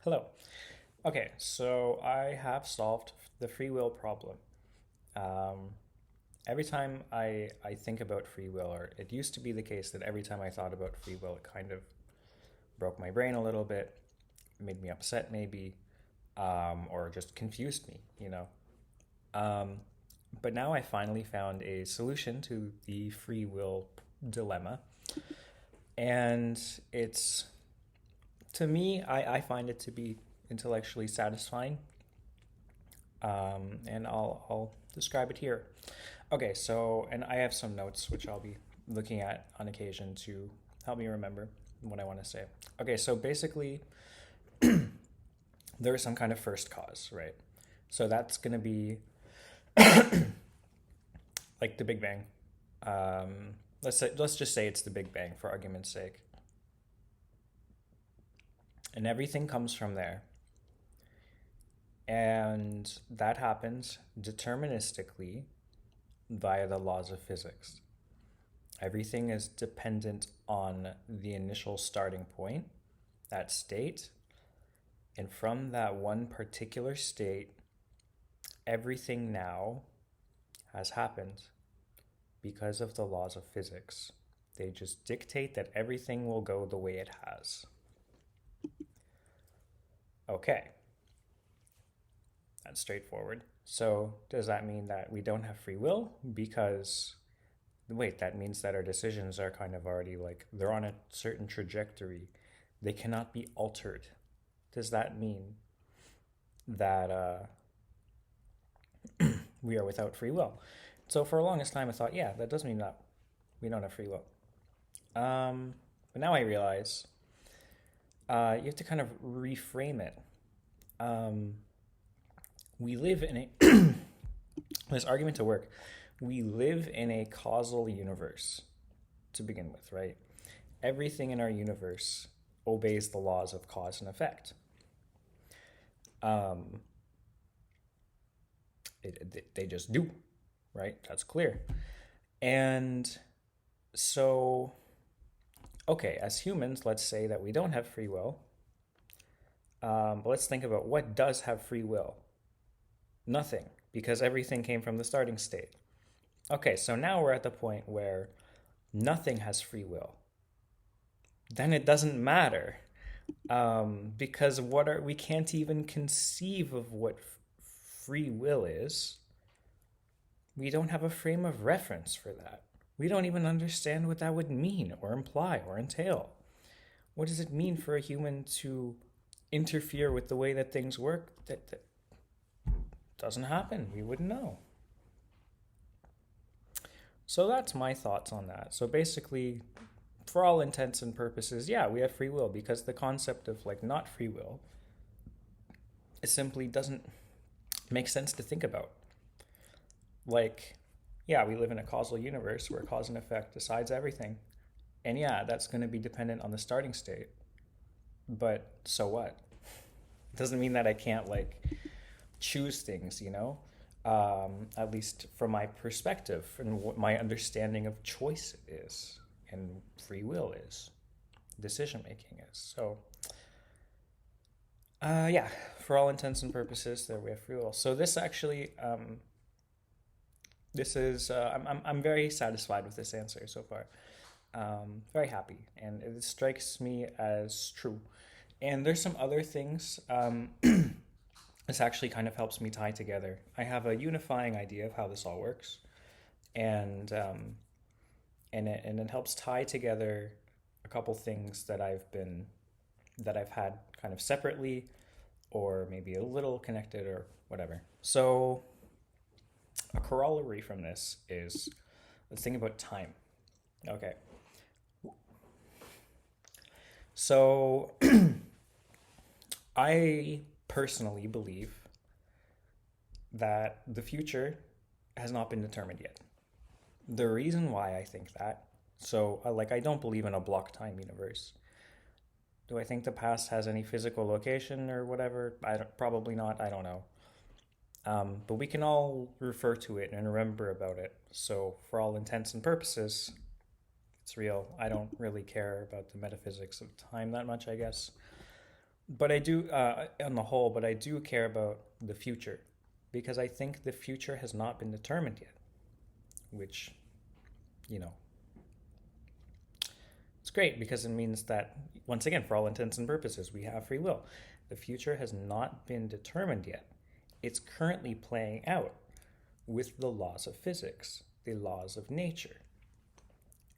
Hello. Okay, so I have solved the free will problem. Um, every time I think about free will, or it used to be the case that every time I thought about free will, it kind of broke my brain a little bit, made me upset maybe, or just confused me, you know. Um, but now I finally found a solution to the free will dilemma, and it's to me, I find it to be intellectually satisfying, and I'll describe it here. Okay, so, and I have some notes which I'll be looking at on occasion to help me remember what I want to say. Okay, so basically, there is some kind of first cause, right? So that's going to be like the Big Bang. Let's just say it's the Big Bang for argument's sake, and everything comes from there, and that happens deterministically via the laws of physics. Everything is dependent on the initial starting point, that state, and from that one particular state, everything now has happened because of the laws of physics. They just dictate that everything will go the way it has. Okay, that's straightforward. So, does that mean that we don't have free will? Because, wait, that means that our decisions are kind of already like they're on a certain trajectory. They cannot be altered. Does that mean that we are without free will? So for the longest time, I thought, yeah, that does mean that we don't have free will. But now I realize you have to kind of reframe it. Um, we live in a this argument to work. We live in a causal universe to begin with, right? Everything in our universe obeys the laws of cause and effect. Um, they just do, right? That's clear. And so, okay, as humans, let's say that we don't have free will. But let's think about what does have free will. Nothing, because everything came from the starting state. Okay, so now we're at the point where nothing has free will. Then it doesn't matter, because we can't even conceive of what free will is. We don't have a frame of reference for that. We don't even understand what that would mean or imply or entail. What does it mean for a human to interfere with the way that things work? That doesn't happen. We wouldn't know. So that's my thoughts on that. So basically, for all intents and purposes, yeah, we have free will because the concept of like not free will, it simply doesn't make sense to think about. Like, yeah, we live in a causal universe where cause and effect decides everything. And yeah, that's going to be dependent on the starting state. But so what? It doesn't mean that I can't like choose things, you know? At least from my perspective and what my understanding of choice is and free will is, decision making is. So, yeah, for all intents and purposes, there we have free will. So this actually, this is, I'm very satisfied with this answer so far. Very happy, and it strikes me as true. And there's some other things. This actually kind of helps me tie together. I have a unifying idea of how this all works, and it helps tie together a couple things that I've had kind of separately, or maybe a little connected, or whatever. So a corollary from this is let's think about time. Okay, so I personally believe that the future has not been determined yet. The reason why I think that, so like I don't believe in a block time universe. Do I think the past has any physical location or whatever? Probably not. I don't know. But we can all refer to it and remember about it. So for all intents and purposes, it's real. I don't really care about the metaphysics of time that much, I guess. but I do, on the whole, but I do care about the future because I think the future has not been determined yet, which, you know, it's great because it means that, once again, for all intents and purposes, we have free will. The future has not been determined yet. It's currently playing out with the laws of physics, the laws of nature.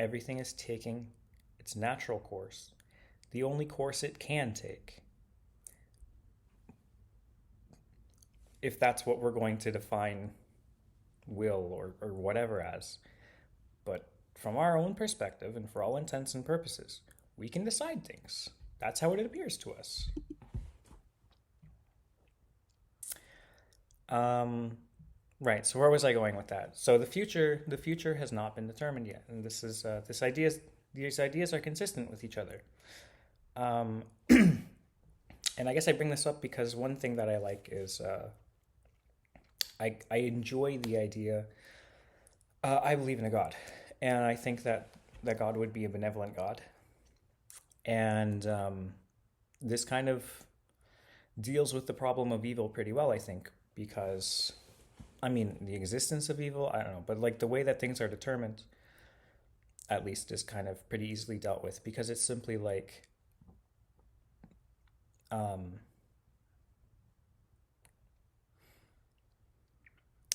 Everything is taking its natural course, the only course it can take, if that's what we're going to define will or whatever as. But from our own perspective, and for all intents and purposes, we can decide things. That's how it appears to us. Um, right. So where was I going with that? So the future has not been determined yet, and these ideas are consistent with each other. Um, and I guess I bring this up because one thing that I like is I enjoy the idea. I believe in a God, and I think that God would be a benevolent God, and this kind of deals with the problem of evil pretty well, I think, because I mean the existence of evil, I don't know, but like the way that things are determined, at least, is kind of pretty easily dealt with because it's simply like um,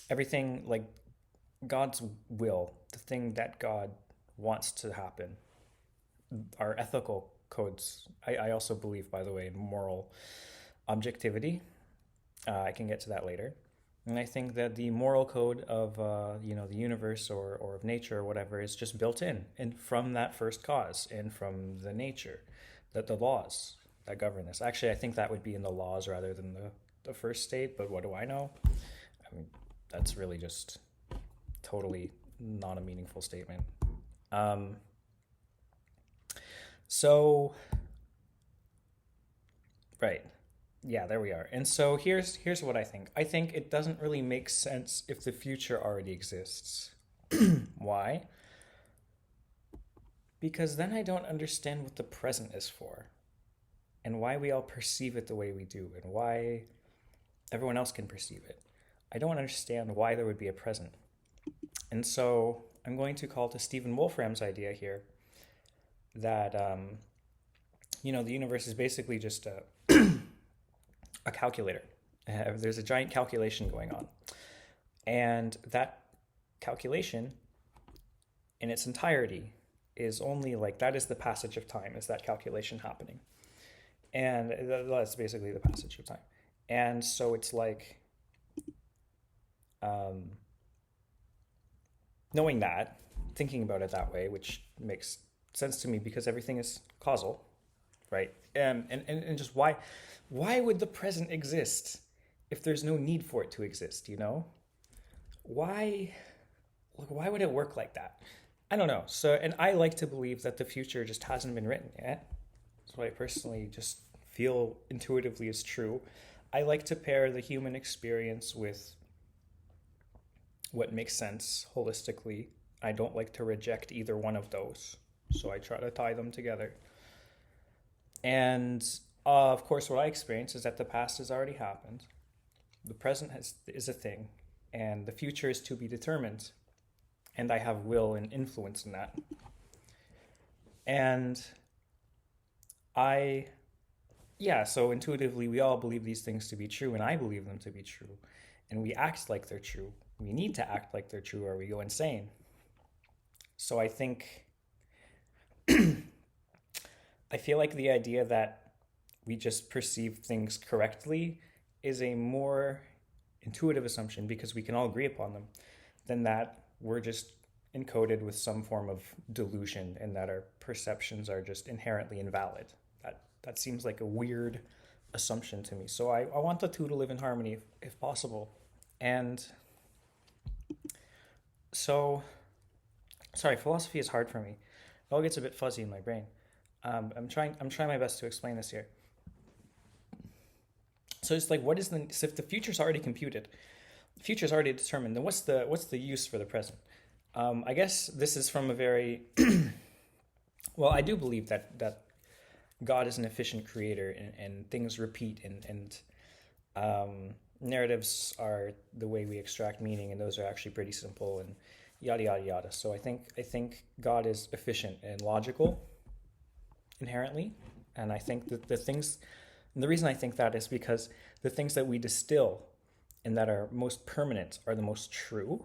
everything like God's will, the thing that God wants to happen, our ethical codes. I also believe, by the way, in moral objectivity. I can get to that later. And I think that the moral code of the universe or of nature or whatever is just built in and from that first cause and from the nature, that the laws that govern this. Actually, I think that would be in the laws rather than the first state. But what do I know? I mean, that's really just totally not a meaningful statement. Um, so right, yeah, there we are. And so here's what I think. I think it doesn't really make sense if the future already exists. Why? Because then I don't understand what the present is for and why we all perceive it the way we do and why everyone else can perceive it. I don't understand why there would be a present. And so I'm going to call to Stephen Wolfram's idea here that the universe is basically just a calculator. There's a giant calculation going on, and that calculation, in its entirety, is only like that is the passage of time. Is that calculation happening? And that's basically the passage of time. And so it's like um, knowing that, thinking about it that way, which makes sense to me because everything is causal, right? And just why would the present exist if there's no need for it to exist? Why why would it work like that? I don't know. So, and I like to believe that the future just hasn't been written yet. That's what I personally just feel intuitively is true. I like to pair the human experience with what makes sense holistically. I don't like to reject either one of those. So I try to tie them together. And of course, what I experience is that the past has already happened. The present is a thing, and the future is to be determined. And I have will and influence in that. And I, yeah, so intuitively, we all believe these things to be true, and I believe them to be true. And we act like they're true. We need to act like they're true, or we go insane. So I think, I feel like the idea that we just perceive things correctly is a more intuitive assumption because we can all agree upon them than that we're just encoded with some form of delusion and that our perceptions are just inherently invalid. That seems like a weird assumption to me. So I want the two to live in harmony if possible. And so, sorry, philosophy is hard for me. It all gets a bit fuzzy in my brain. I'm trying my best to explain this here. So it's like, so if the future's already computed, the future's already determined, then what's the use for the present? I guess this is from a very well. I do believe that God is an efficient creator, and things repeat, and narratives are the way we extract meaning, and those are actually pretty simple, and yada yada yada. So I think God is efficient and logical inherently, and I think that the reason I think that is because the things that we distill and that are most permanent are the most true,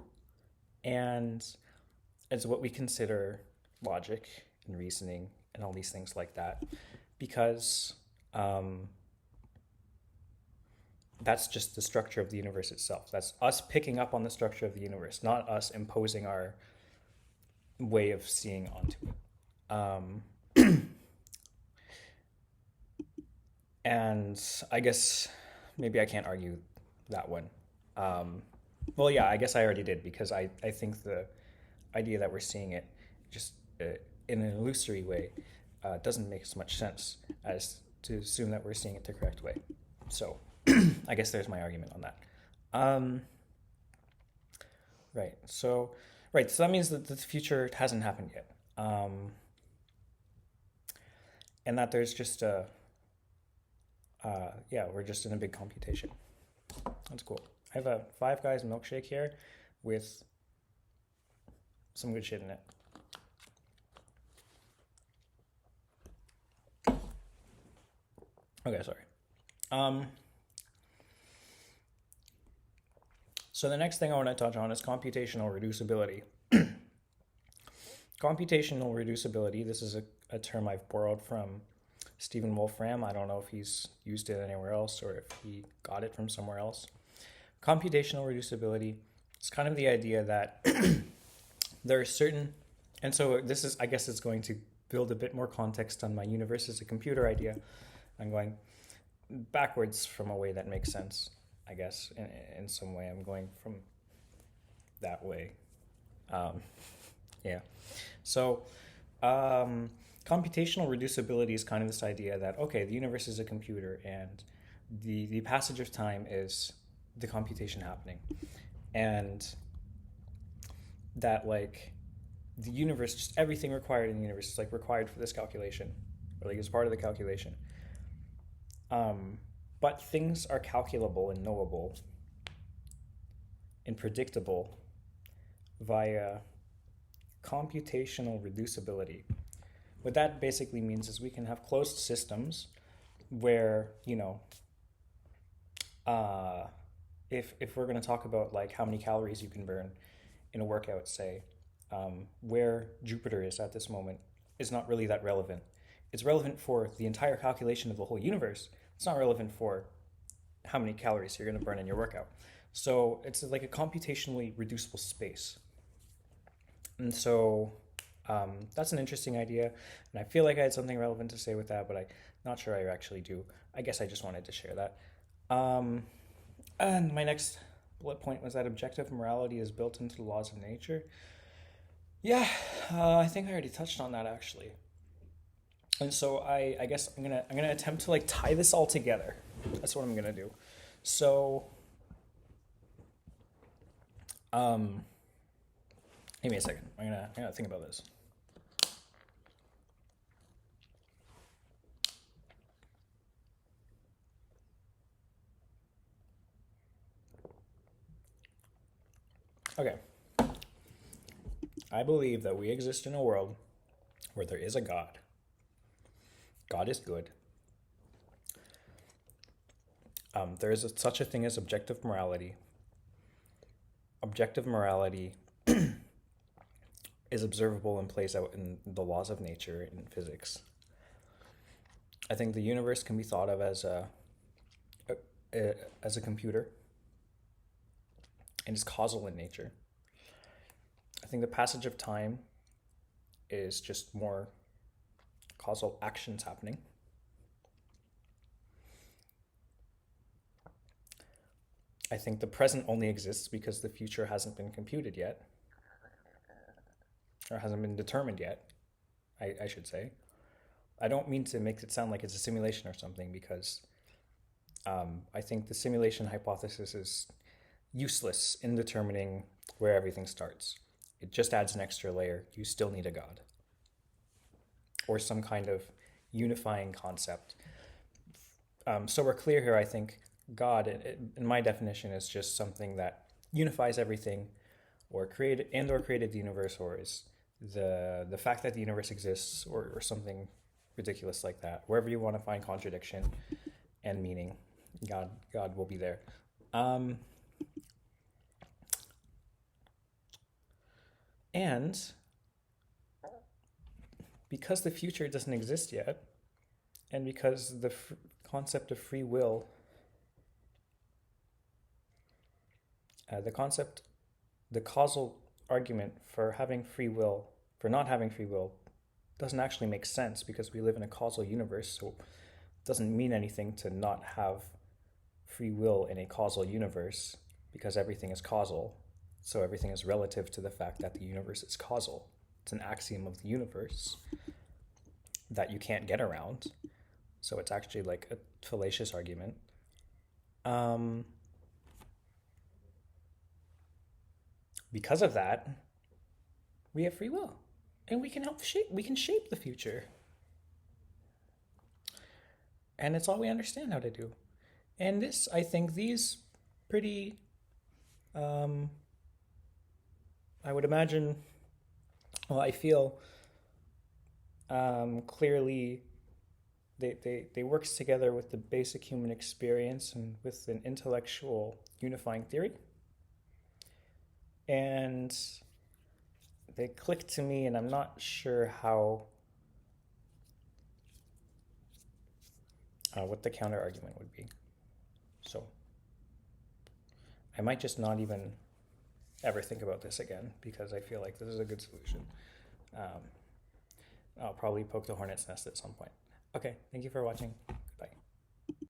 and it's what we consider logic and reasoning and all these things like that, because um, that's just the structure of the universe itself. That's us picking up on the structure of the universe, not us imposing our way of seeing onto it. And I guess maybe I can't argue that one. Um, well, yeah, I guess I already did, because I think the idea that we're seeing it just in an illusory way doesn't make as much sense as to assume that we're seeing it the correct way. So I guess there's my argument on that. Um, right. So that means that the future hasn't happened yet, and that there's just yeah, we're just in a big computation. That's cool. I have a Five Guys milkshake here with some good shit in it. Okay, sorry. Um, so the next thing I want to touch on is computational reducibility. Computational reducibility, this is a term I've borrowed from Stephen Wolfram. I don't know if he's used it anywhere else or if he got it from somewhere else. Computational reducibility is kind of the idea that there are certain, and so this is, I guess it's going to build a bit more context on my universe as a computer idea. I'm going backwards from a way that makes sense, I guess, in some way. I'm going from that way. Um, yeah. So, computational reducibility is kind of this idea that, okay, the universe is a computer, and the passage of time is the computation happening. And that, like, the universe, just everything required in the universe is like required for this calculation, or like is part of the calculation. Um, but things are calculable and knowable and predictable via computational reducibility. What that basically means is we can have closed systems where, uh, if we're going to talk about like how many calories you can burn in a workout, say, where Jupiter is at this moment is not really that relevant. It's relevant for the entire calculation of the whole universe. It's not relevant for how many calories you're going to burn in your workout. So it's like a computationally reducible space. And so that's an interesting idea. And I feel like I had something relevant to say with that, but I'm not sure I actually do. I guess I just wanted to share that. Um, and my next bullet point was that objective morality is built into the laws of nature. Yeah, I think I already touched on that actually. And so I guess I'm gonna attempt to like tie this all together. That's what I'm gonna do. So um, give me a second. I'm gonna think about this. Okay, I believe that we exist in a world where there is a God. God is good. There is such a thing as objective morality. Objective morality is observable and plays out in the laws of nature in physics. I think the universe can be thought of as a computer and is causal in nature. I think the passage of time is just more causal actions happening. I think the present only exists because the future hasn't been computed yet, or hasn't been determined yet, I should say. I don't mean to make it sound like it's a simulation or something, because I think the simulation hypothesis is useless in determining where everything starts. It just adds an extra layer. You still need a God or some kind of unifying concept. So we're clear here, I think. God, in my definition, is just something that unifies everything, or created the universe, or is the fact that the universe exists, or something ridiculous like that. Wherever you want to find contradiction and meaning, God will be there. Um, and because the future doesn't exist yet, and because the concept of free will, the concept, the causal argument for having free will, for not having free will, doesn't actually make sense because we live in a causal universe. So it doesn't mean anything to not have free will in a causal universe because everything is causal. So everything is relative to the fact that the universe is causal. It's an axiom of the universe that you can't get around. So it's actually like a fallacious argument. Um, because of that, we have free will, and we can help shape. We can shape the future, and it's all we understand how to do. And this, I think, these pretty. Um, I would imagine. Well, I feel clearly they works together with the basic human experience and with an intellectual unifying theory, and they click to me, and I'm not sure how what the counter argument would be. So I might just not even ever think about this again because I feel like this is a good solution. Um, I'll probably poke the hornet's nest at some point. Okay, thank you for watching.